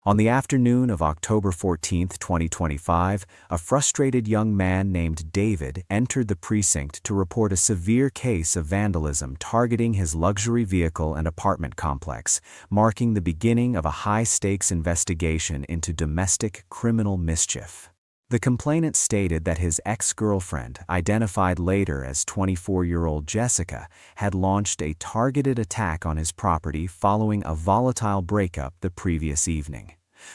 On the afternoon of October 14, 2025, a frustrated young man named David entered the precinct to report a severe case of vandalism targeting his luxury vehicle and apartment complex, marking the beginning of a high-stakes investigation into domestic criminal mischief. The complainant stated that his ex-girlfriend, identified later as 24-year-old Jessica, had launched a targeted attack on his property following a volatile breakup the previous evening.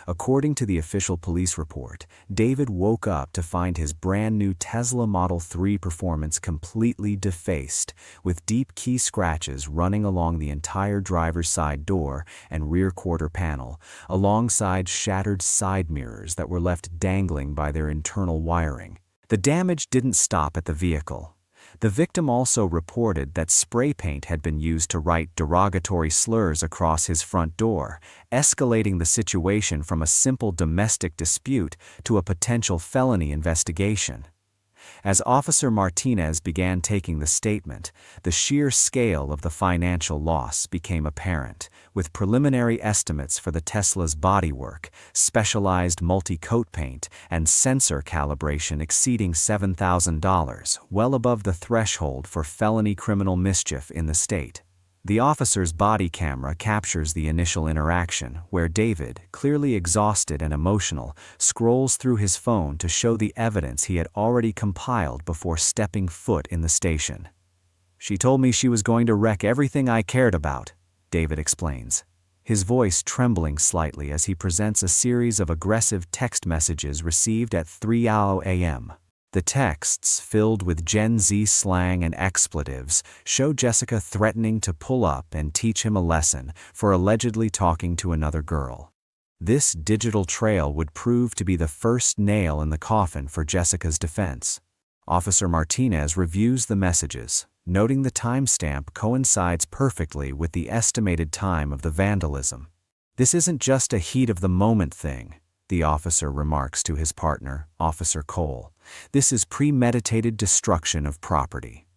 According to the official police report, David woke up to find his brand-new Tesla Model 3 Performance completely defaced, with deep key scratches running along the entire driver's side door and rear quarter panel, alongside shattered side mirrors that were left dangling by their internal wiring. The damage didn't stop at the vehicle. The victim also reported that spray paint had been used to write derogatory slurs across his front door, escalating the situation from a simple domestic dispute to a potential felony investigation. As Officer Martinez began taking the statement, the sheer scale of the financial loss became apparent, with preliminary estimates for the Tesla's bodywork, specialized multi-coat paint, and sensor calibration exceeding $7,000, well above the threshold for felony criminal mischief in the state. The officer's body camera captures the initial interaction, where David, clearly exhausted and emotional, scrolls through his phone to show the evidence he had already compiled before stepping foot in the station. "She told me she was going to wreck everything I cared about," David explains, his voice trembling slightly as he presents a series of aggressive text messages received at 3:00 a.m. The texts, filled with Gen Z slang and expletives, show Jessica threatening to pull up and teach him a lesson for allegedly talking to another girl. This digital trail would prove to be the first nail in the coffin for Jessica's defense. Officer Martinez reviews the messages, noting the timestamp coincides perfectly with the estimated time of the vandalism. "This isn't just a heat-of-the-moment thing," the officer remarks to his partner, Officer Cole. "This is premeditated destruction of property."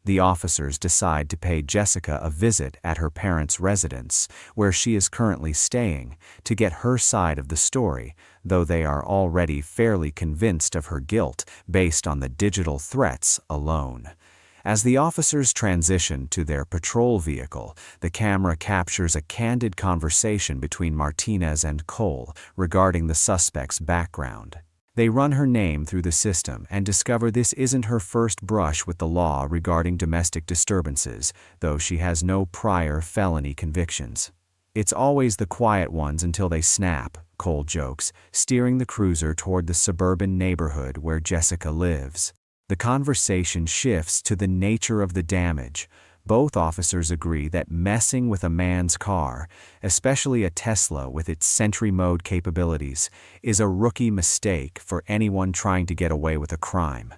The officers decide to pay Jessica a visit at her parents' residence, where she is currently staying, to get her side of the story, though they are already fairly convinced of her guilt based on the digital threats alone. As the officers transition to their patrol vehicle, the camera captures a candid conversation between Martinez and Cole regarding the suspect's background. They run her name through the system and discover this isn't her first brush with the law regarding domestic disturbances, though she has no prior felony convictions. "It's always the quiet ones until they snap," Cole jokes, steering the cruiser toward the suburban neighborhood where Jessica lives. The conversation shifts to the nature of the damage. Both officers agree that messing with a man's car, especially a Tesla with its Sentry Mode capabilities, is a rookie mistake for anyone trying to get away with a crime.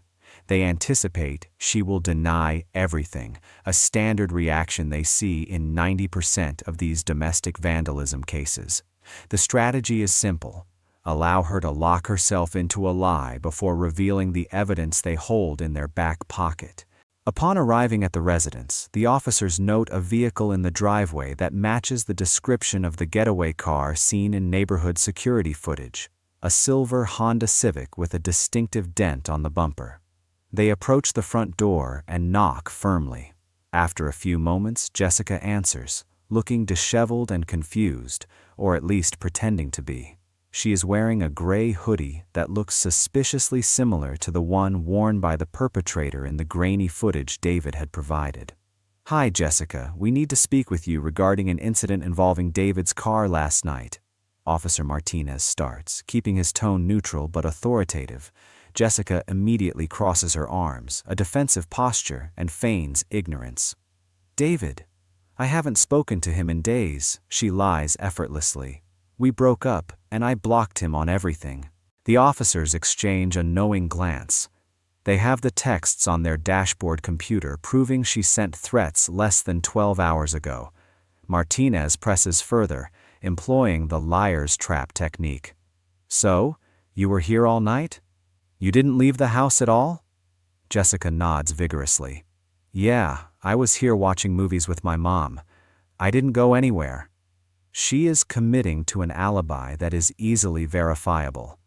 They anticipate she will deny everything, a standard reaction they see in 90% of these domestic vandalism cases. The strategy is simple. Allow her to lock herself into a lie before revealing the evidence they hold in their back pocket. Upon arriving at the residence, the officers note a vehicle in the driveway that matches the description of the getaway car seen in neighborhood security footage, a silver Honda Civic with a distinctive dent on the bumper. They approach the front door and knock firmly. After a few moments, Jessica answers, looking disheveled and confused, or at least pretending to be. She is wearing a gray hoodie that looks suspiciously similar to the one worn by the perpetrator in the grainy footage David had provided. "Hi, Jessica, we need to speak with you regarding an incident involving David's car last night." Officer Martinez starts, keeping his tone neutral but authoritative. Jessica immediately crosses her arms, a defensive posture, and feigns ignorance. "David, I haven't spoken to him in days," she lies effortlessly. "We broke up, and I blocked him on everything." The officers exchange a knowing glance. They have the texts on their dashboard computer proving she sent threats less than 12 hours ago. Martinez presses further, employing the liar's trap technique. "So, you were here all night? You didn't leave the house at all?" Jessica nods vigorously. "Yeah, I was here watching movies with my mom. I didn't go anywhere." She is committing to an alibi that is easily verifiable.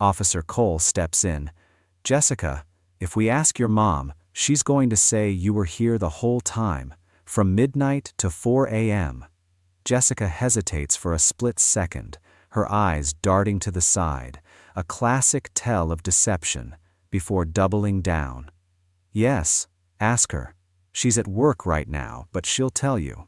Officer Cole steps in. Jessica, if we ask your mom, she's going to say you were here the whole time, from midnight to 4 a.m. Jessica hesitates for a split second, her eyes darting to the side, a classic tell of deception, before doubling down. Yes, ask her. She's at work right now, but she'll tell you.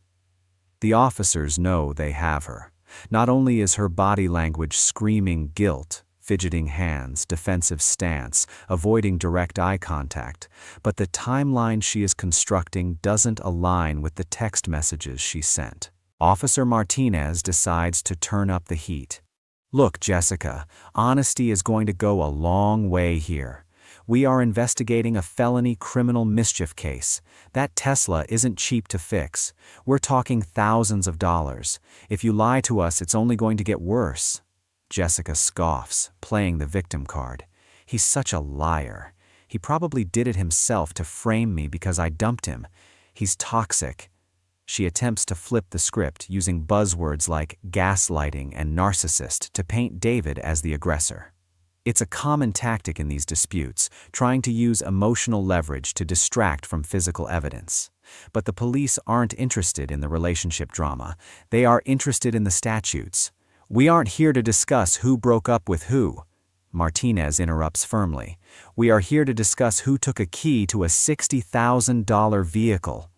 The officers know they have her. Not only is her body language screaming guilt, fidgeting hands, defensive stance, avoiding direct eye contact, but the timeline she is constructing doesn't align with the text messages she sent. Officer Martinez decides to turn up the heat. Look, Jessica, honesty is going to go a long way here. We are investigating a felony criminal mischief case. That Tesla isn't cheap to fix. We're talking thousands of dollars. If you lie to us, it's only going to get worse. Jessica scoffs, playing the victim card. He's such a liar. He probably did it himself to frame me because I dumped him. He's toxic. She attempts to flip the script using buzzwords like gaslighting and narcissist to paint David as the aggressor. It's a common tactic in these disputes, trying to use emotional leverage to distract from physical evidence. But the police aren't interested in the relationship drama. They are interested in the statutes. We aren't here to discuss who broke up with who. Martinez interrupts firmly. We are here to discuss who took a key to a $60,000 vehicle.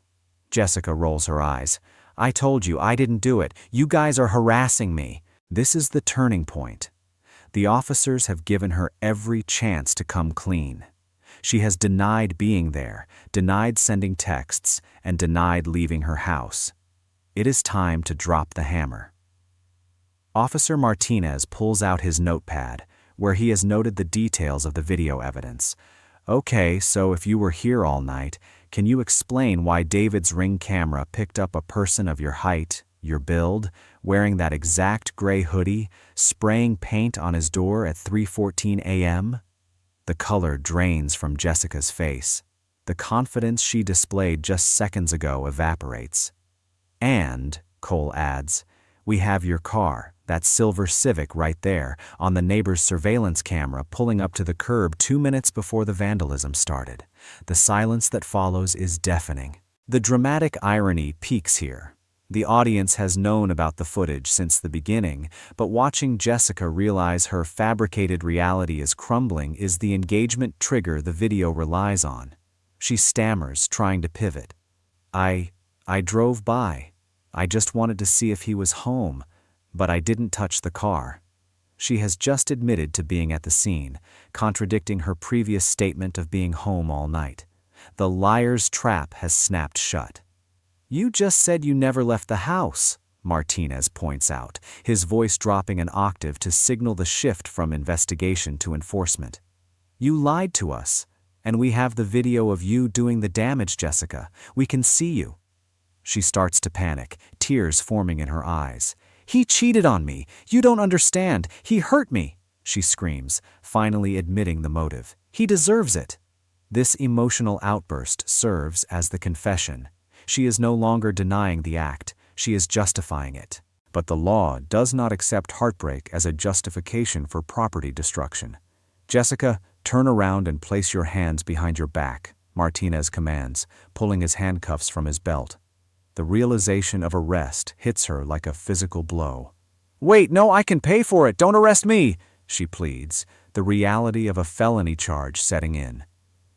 Jessica rolls her eyes. I told you I didn't do it. You guys are harassing me. This is the turning point. The officers have given her every chance to come clean. She has denied being there, denied sending texts, and denied leaving her house. It is time to drop the hammer. Officer Martinez pulls out his notepad, where he has noted the details of the video evidence. Okay, so if you were here all night, can you explain why David's Ring camera picked up a person of your height, your build, wearing that exact gray hoodie, spraying paint on his door at 3:14 a.m.? The color drains from Jessica's face. The confidence she displayed just seconds ago evaporates. And, Cole adds, we have your car, that silver Civic right there, on the neighbor's surveillance camera pulling up to the curb 2 minutes before the vandalism started. The silence that follows is deafening. The dramatic irony peaks here. The audience has known about the footage since the beginning, but watching Jessica realize her fabricated reality is crumbling is the engagement trigger the video relies on. She stammers, trying to pivot. I drove by. I just wanted to see if he was home, but I didn't touch the car. She has just admitted to being at the scene, contradicting her previous statement of being home all night. The liar's trap has snapped shut. You just said you never left the house, Martinez points out, his voice dropping an octave to signal the shift from investigation to enforcement. You lied to us, and we have the video of you doing the damage, Jessica. We can see you. She starts to panic, tears forming in her eyes. He cheated on me. You don't understand. He hurt me, she screams, finally admitting the motive. He deserves it. This emotional outburst serves as the confession. She is no longer denying the act. She is justifying it. But the law does not accept heartbreak as a justification for property destruction. Jessica, turn around and place your hands behind your back, Martinez commands, pulling his handcuffs from his belt. The realization of arrest hits her like a physical blow. Wait, no, I can pay for it. Don't arrest me, she pleads, the reality of a felony charge setting in.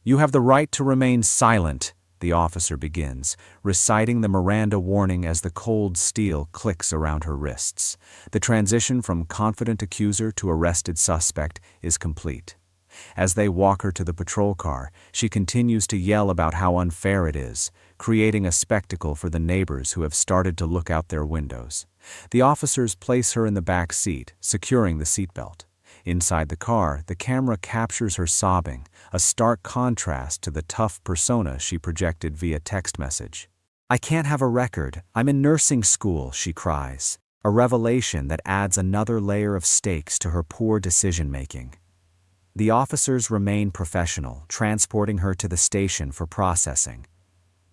You have the right to remain silent, the officer begins, reciting the Miranda warning as the cold steel clicks around her wrists. The transition from confident accuser to arrested suspect is complete. As they walk her to the patrol car, she continues to yell about how unfair it is, creating a spectacle for the neighbors who have started to look out their windows. The officers place her in the back seat, securing the seatbelt. Inside the car, the camera captures her sobbing, a stark contrast to the tough persona she projected via text message. I can't have a record. I'm in nursing school, she cries, a revelation that adds another layer of stakes to her poor decision-making. The officers remain professional, transporting her to the station for processing.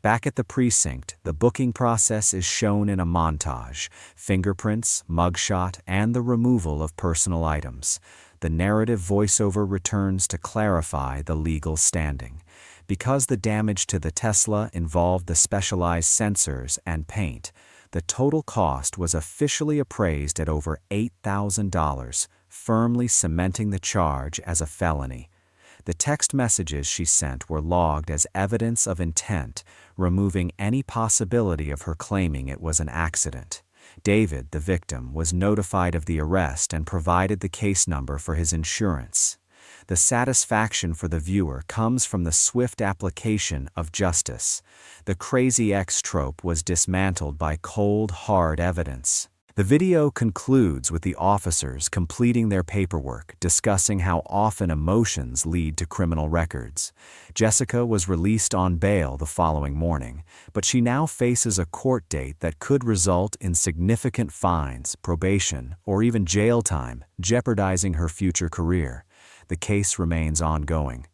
Back at the precinct, the booking process is shown in a montage: fingerprints, mugshot, and the removal of personal items. The narrative voiceover returns to clarify the legal standing. Because the damage to the Tesla involved the specialized sensors and paint, the total cost was officially appraised at over $8,000, firmly cementing the charge as a felony. The text messages she sent were logged as evidence of intent, removing any possibility of her claiming it was an accident. David, the victim, was notified of the arrest and provided the case number for his insurance. The satisfaction for the viewer comes from the swift application of justice. The crazy ex trope was dismantled by cold, hard evidence. The video concludes with the officers completing their paperwork, discussing how often emotions lead to criminal records. Jessica was released on bail the following morning, but she now faces a court date that could result in significant fines, probation, or even jail time, jeopardizing her future career. The case remains ongoing.